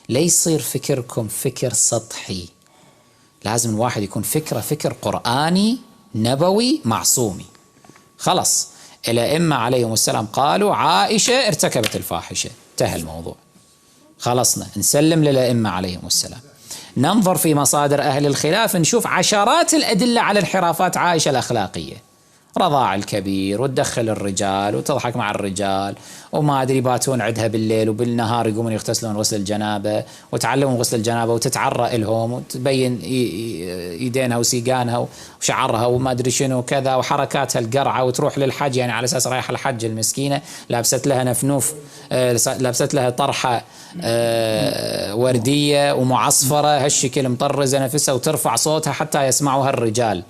لا يصير فكركم فكر سطحي، لازم الواحد يكون فكره فكر قرآني نبوي معصومي. خلص الأئمة عليهم السلام قالوا عائشة ارتكبت الفاحشة، انتهى الموضوع، خلصنا، نسلم للأئمة عليهم السلام. ننظر في مصادر أهل الخلاف نشوف عشرات الأدلة على انحرافات عائشة الأخلاقية، رضاع الكبير وتدخل الرجال وتضحك مع الرجال وما أدري باتون عندها بالليل وبالنهار يقومون يغتسلون غسل الجنابة وتعلمون غسل الجنابة وتتعرى لهم وتبين يدينها وسيقانها وشعرها وما أدري شنو كذا وحركاتها القرعة، وتروح للحج يعني على أساس رايحة الحج المسكينة، لابست لها نفنوف، لابست لها طرحة وردية ومعصفرة هالشكل مطرزة نفسها، وترفع صوتها حتى يسمعها الرجال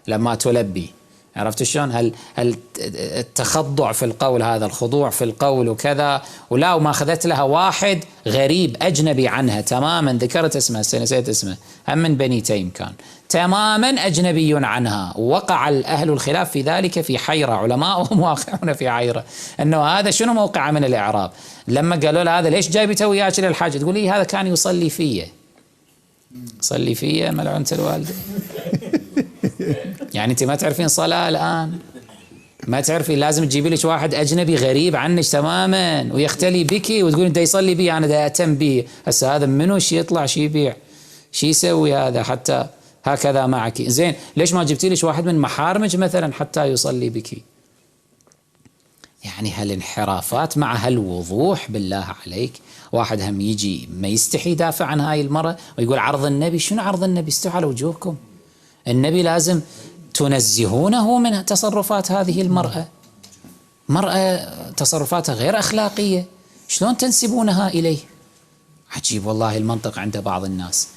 لما تلبي. عرفت شلون؟ التخضع في القول، هذا الخضوع في القول وكذا، وما أخذت لها واحد غريب أجنبي عنها تماما، ذكرت اسمه نسيت اسمه، هم من بني تيم كان، تماما أجنبي عنها، ووقع أهل الخلاف في ذلك في حيرة، علماءهم واقعون في حيرة أنه هذا شنو موقعه من الإعراب. لما قالوا له هذا ليش جايبته وياك للحاج، تقول لي هذا كان يصلي فيه، صلي فيه ملعنة الوالدة. يعني أنت ما تعرفين صلاة الآن، ما تعرفين، لازم تجيبي لك واحد أجنبي غريب عنك تماما ويختلي بك وتقول أنت يصلي بي أنا دا أتم به. هسه هذا منو شي يطلع شي يبيع شي يسوي هذا حتى هكذا معك؟ زين ليش ما جبتي لك واحد من محارمك مثلا حتى يصلي بك؟ يعني هالانحرافات مع هالوضوح بالله عليك، واحد هم يجي ما يستحي يدافع عن هاي المرأة ويقول عرض النبي. شنو عرض النبي؟ استوى على وجوهكم، النبي لازم تنزهونه من تصرفات هذه المرأة، مرأة تصرفاتها غير أخلاقية، شلون تنسبونها إليه؟ عجيب والله المنطق عند بعض الناس.